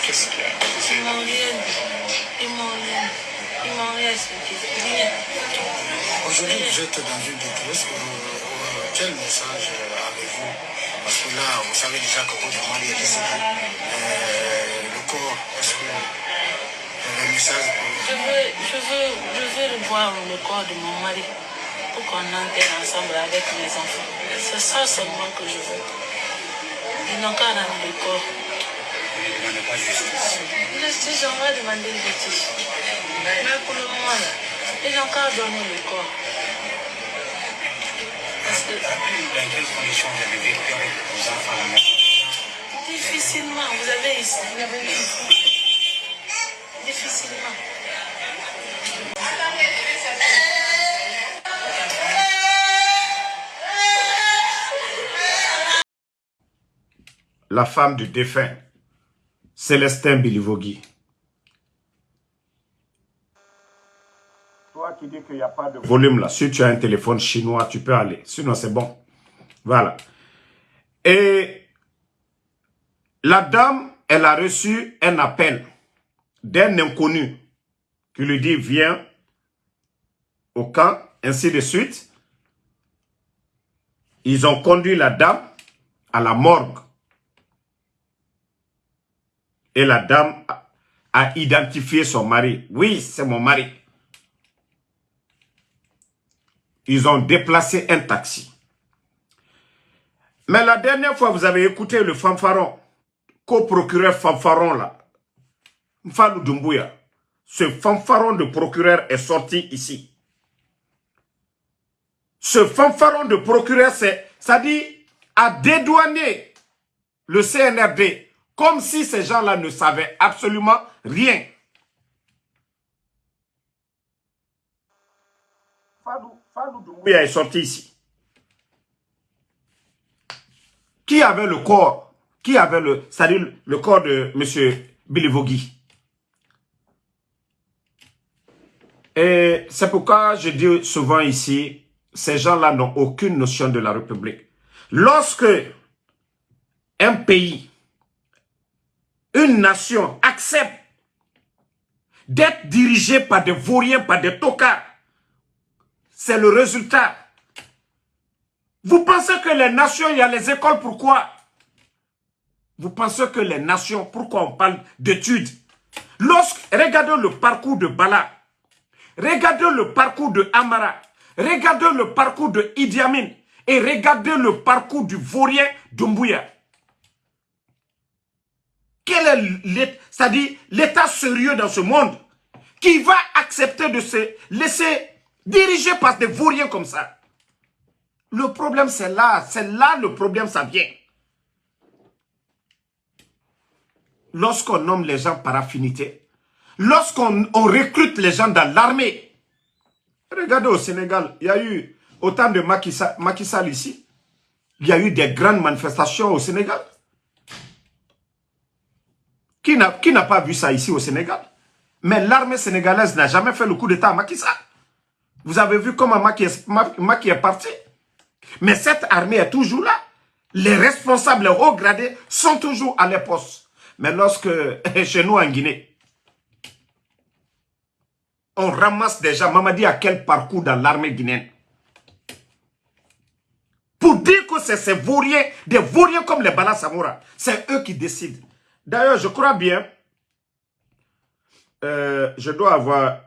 Qu'est-ce qu'il y a? Ils m'ont rien expliqué. Rien. Aujourd'hui, vous êtes dans une détresse. Quel message avez-vous? Parce que là, vous savez déjà que votre mari est décédé. Le corps, est-ce que le message je veux revoir le corps de mon mari pour qu'on enterre ensemble avec mes enfants. C'est ça seulement que je veux. Ils n'ont qu'à rendre le corps. vous ne demandez pas justice? Justice, on va demander une justice. Mais pour le moment, là, ils n'ont qu'à donner le corps. Parce que... Dans quelles conditions vous avez vécu avec vos enfants à la maison? Difficilement, vous avez vu ici. Difficilement. La femme du défunt, Célestin Bilivogui. Toi qui dis qu'il n'y a pas de volume là, si tu as un téléphone chinois, tu peux aller. Sinon, c'est bon. Voilà. Et la dame, elle a reçu un appel d'un inconnu qui lui dit, viens au camp, ainsi de suite. Ils ont conduit la dame à la morgue. Et la dame a identifié son mari. Oui, c'est mon mari. Ils ont déplacé un taxi. Mais la dernière fois, vous avez écouté le fanfaron, co-procureur fanfaron là, Mfalou Doumbouya. Ce fanfaron de procureur est sorti ici. Ce fanfaron de procureur, ça dit, a dédouané le CNRD. Comme si ces gens-là ne savaient absolument rien. Fadou Doumbouya est sorti ici. Qui avait le corps? Qui avait c'est-à-dire le corps de M. Bilivogui? Et c'est pourquoi je dis souvent ici, ces gens-là n'ont aucune notion de la République. Lorsque un pays, une nation accepte d'être dirigée par des vauriens, par des tocards, c'est le résultat. Vous pensez que les nations, il y a les écoles, pourquoi? Vous pensez que les nations, pourquoi on parle d'études? Regardez le parcours de Bala, regardez le parcours de Amara, regardez le parcours de Idi Amin et regardez le parcours du vaurien Doumbouya. Quel est, c'est-à-dire l'état sérieux dans ce monde qui va accepter de se laisser diriger par des vauriens comme ça? Le problème c'est là le problème ça vient. Lorsqu'on nomme les gens par affinité, lorsqu'on recrute les gens dans l'armée. Regardez au Sénégal, il y a eu autant de Macky Sall ici. Il y a eu des grandes manifestations au Sénégal. Qui n'a pas vu ça ici au Sénégal? Mais l'armée sénégalaise n'a jamais fait le coup d'état à Macky Sall. Vous avez vu comment Macky est parti? Mais cette armée est toujours là. Les responsables, les hauts gradés sont toujours à les postes. Mais lorsque, chez nous en Guinée, on ramasse des gens, Mamadi a quel parcours dans l'armée guinéenne? Pour dire que c'est ces vauriens, des vauriens comme les Bala Samoura, c'est eux qui décident. D'ailleurs, je crois bien, je dois avoir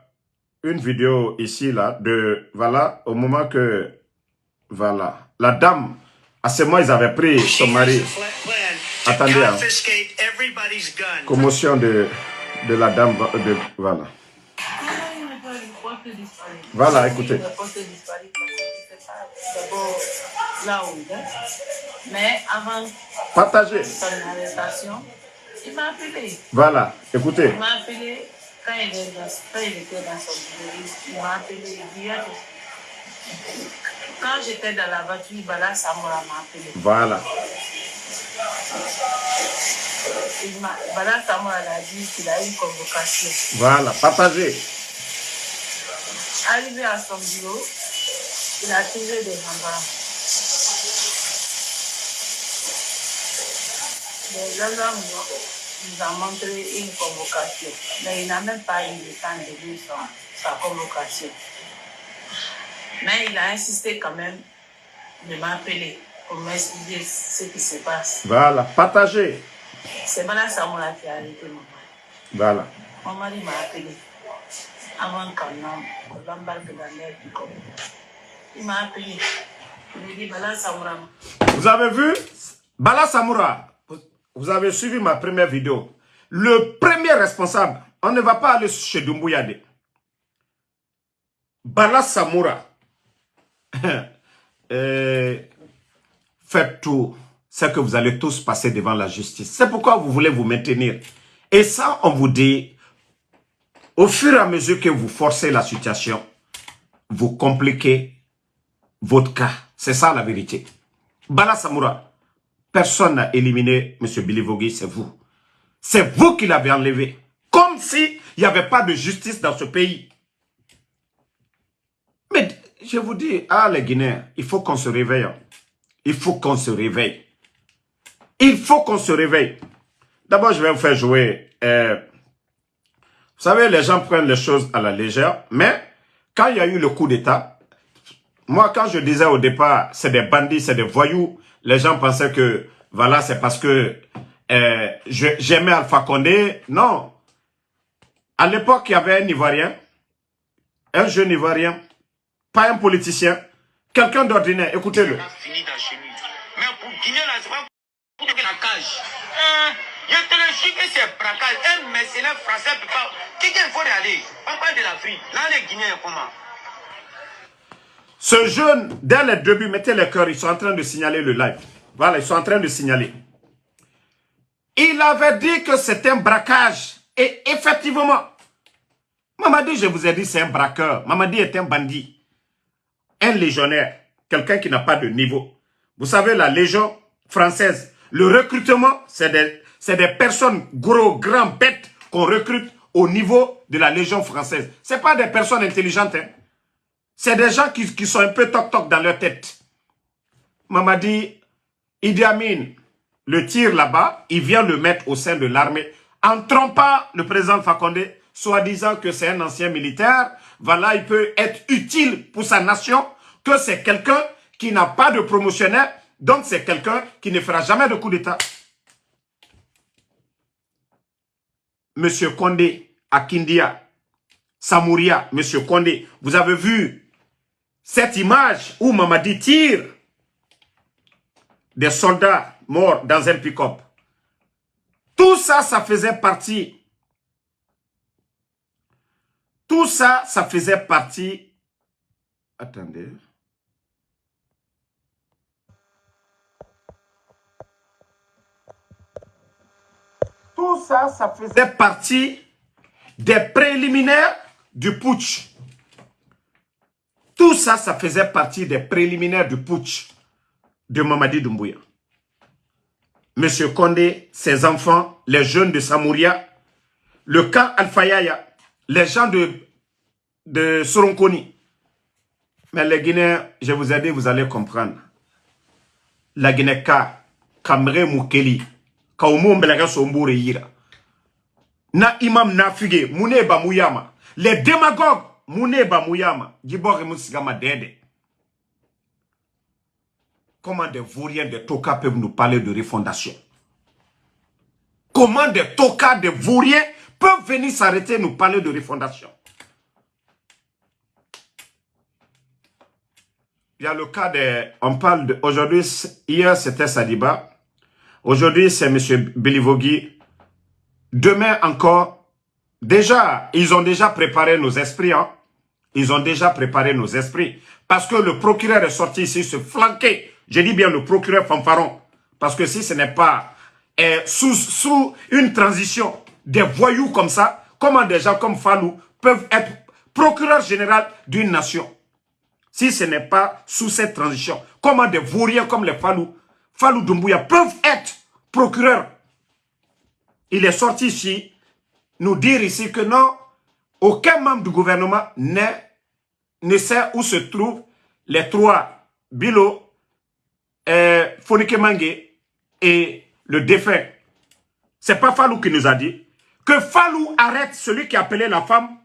une vidéo ici, là, de, voilà, au moment que, voilà, la dame, à ce moment, ils avaient pris son mari. Attendez, hein. Commotion de la dame, voilà. Voilà, écoutez. Mais avant partagez son arrestation, il m'a appelé. Voilà, écoutez. Il m'a appelé quand il était dans son bureau. Il m'a appelé hier. Quand j'étais dans la voiture, Bala Samoura m'a appelé. Voilà. Bala Samoura a dit qu'il a eu une convocation. Voilà, partagez. Arrivé à son bureau, il a tiré des gendarmes. Les gendarmes nous a montré une convocation. Mais il n'a même pas eu le temps de lire sa convocation. Mais il a insisté quand même de m'appeler pour m'expliquer ce qui se passe. Voilà, partagez. C'est Bala Samoura qui a arrêté mon mari. Voilà. Mon mari m'a appelé avant qu'on l'embarque dans l'air du corps. Il m'a appelé. Il m'a dit Bala Samoura. Vous avez vu Bala Samoura, vous avez suivi ma première vidéo. Le premier responsable, on ne va pas aller chez Doumbouya. Bala Samoura, faites tout ce que vous allez tous passer devant la justice. C'est pourquoi vous voulez vous maintenir. Et ça, on vous dit, au fur et à mesure que vous forcez la situation, vous compliquez votre cas. C'est ça la vérité. Bala Samoura, personne n'a éliminé M. Bilivogui, c'est vous. C'est vous qui l'avez enlevé. Comme s'il n'y avait pas de justice dans ce pays. Mais je vous dis, les Guinéens, il faut qu'on se réveille. Il faut qu'on se réveille. Il faut qu'on se réveille. D'abord, je vais vous faire jouer. Vous savez, les gens prennent les choses à la légère. Mais quand il y a eu le coup d'État, moi, quand je disais au départ, c'est des bandits, c'est des voyous, les gens pensaient que, voilà, c'est parce que j'aimais Alpha Condé. Non. À l'époque, il y avait un Ivoirien, un jeune Ivoirien, pas un politicien, quelqu'un d'ordinaire. Écoutez-le. Mais pour Guinée, là, c'est pas pour la cage. Je te le jure que c'est braquage. Un mercenaire français ne peut pas. Quelqu'un faut aller. On parle de l'Afrique. Là, les Guinéens, comment? Ce jeune, dès le début, mettez le cœur, ils sont en train de signaler le live. Voilà, ils sont en train de signaler. Il avait dit que c'était un braquage. Et effectivement, Mamadi, je vous ai dit, c'est un braqueur. Mamadi est un bandit. Un légionnaire. Quelqu'un qui n'a pas de niveau. Vous savez, la Légion française, le recrutement, c'est des personnes gros, grands, bêtes qu'on recrute au niveau de la Légion française. Ce n'est pas des personnes intelligentes. Hein. C'est des gens qui sont un peu toc-toc dans leur tête. Mamadi, Idi Amin le tire là-bas, il vient le mettre au sein de l'armée en trompant le président Fakonde, soi-disant que c'est un ancien militaire. Voilà, il peut être utile pour sa nation, que c'est quelqu'un qui n'a pas de promotionnaire, donc c'est quelqu'un qui ne fera jamais de coup d'État. Monsieur Condé, Akindia, Samouria, Monsieur Condé, vous avez vu cette image où Mamadi tire des soldats morts dans un pick-up. Tout ça, ça faisait partie. Tout ça, ça faisait partie. Attendez. Tout ça, ça faisait partie des préliminaires du putsch. Tout ça, ça faisait partie des préliminaires du putsch de Mamadi Doumbouya. Monsieur Condé, ses enfants, les jeunes de Samouria, le camp Alpha Yaya, les gens de Soronkoni. Mais les Guinéens, je vous ai dit, vous allez comprendre. La Guinée Kamre Moukeli, Kaumu Mbelaga Somboure Yira. Na imam Nafige, Mouneba Mouyama. Les démagogues, Mouneba Mouyama. Djibor Moussigama Dede. Comment des vauriens, des tokas peuvent nous parler de refondation? Comment des tokas, des vauriens peuvent venir s'arrêter et nous parler de refondation? Il y a le cas de... On parle de... Aujourd'hui, hier c'était Sadiba. Aujourd'hui c'est M. Bilivogui. Demain encore. Déjà, ils ont déjà préparé nos esprits. Hein? Ils ont déjà préparé nos esprits. Parce que le procureur est sorti ici se flanquer. Je dis bien le procureur Fanfaron. Parce que si ce n'est pas sous une transition des voyous comme ça, comment des gens comme Fallou peuvent être procureur général d'une nation? Si ce n'est pas sous cette transition, comment des vauriens comme les Fallou Doumbouya peuvent être procureurs? Il est sorti ici, nous dire ici que non, aucun membre du gouvernement ne sait où se trouvent les trois Bilo, Fonike Mangue et le défunt c'est pas Fallou qui nous a dit, que Fallou arrête celui qui appelait la femme.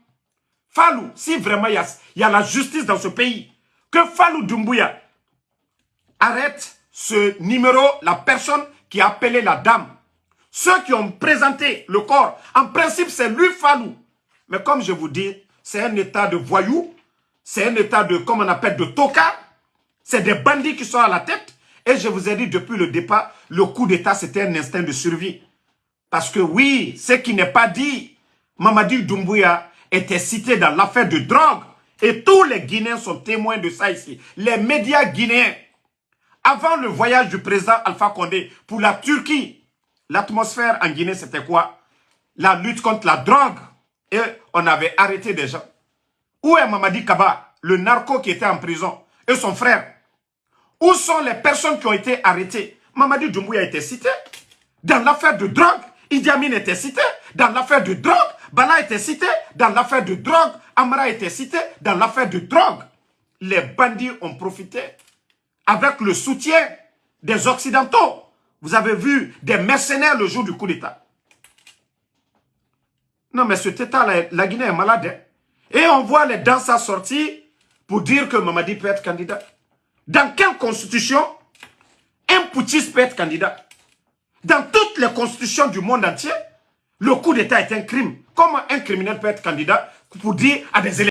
Fallou, si vraiment il y a la justice dans ce pays, que Fallou Doumbouya arrête ce numéro, la personne qui a appelé la dame. Ceux qui ont présenté le corps, en principe c'est lui Fallou. Mais comme je vous dis, c'est un état de voyous, c'est un état de, comme on appelle, de tocard. C'est des bandits qui sont à la tête. Et je vous ai dit depuis le départ, le coup d'état c'était un instinct de survie. Parce que oui, ce qui n'est pas dit, Mamadi Doumbouya était cité dans l'affaire de drogue. Et tous les Guinéens sont témoins de ça ici. Les médias guinéens, avant le voyage du président Alpha Condé pour la Turquie, l'atmosphère en Guinée c'était quoi? La lutte contre la drogue. Et on avait arrêté des gens. Où est Mamadi Kaba, le narco qui était en prison, et son frère? Où sont les personnes qui ont été arrêtées? Mamadi Doumbouya était cité. Dans l'affaire de drogue, Idi Amin était cité. Dans l'affaire de drogue, Bala était cité. Dans l'affaire de drogue, Amara était cité. Dans l'affaire de drogue, les bandits ont profité avec le soutien des Occidentaux. Vous avez vu des mercenaires le jour du coup d'État. Non, mais cet État-là, la Guinée est malade. Hein? Et on voit les danseurs sortir pour dire que Mamadi peut être candidat. Dans quelle constitution un putschiste peut être candidat? Dans toutes les constitutions du monde entier, le coup d'État est un crime. Comment un criminel peut être candidat pour dire à des électeurs?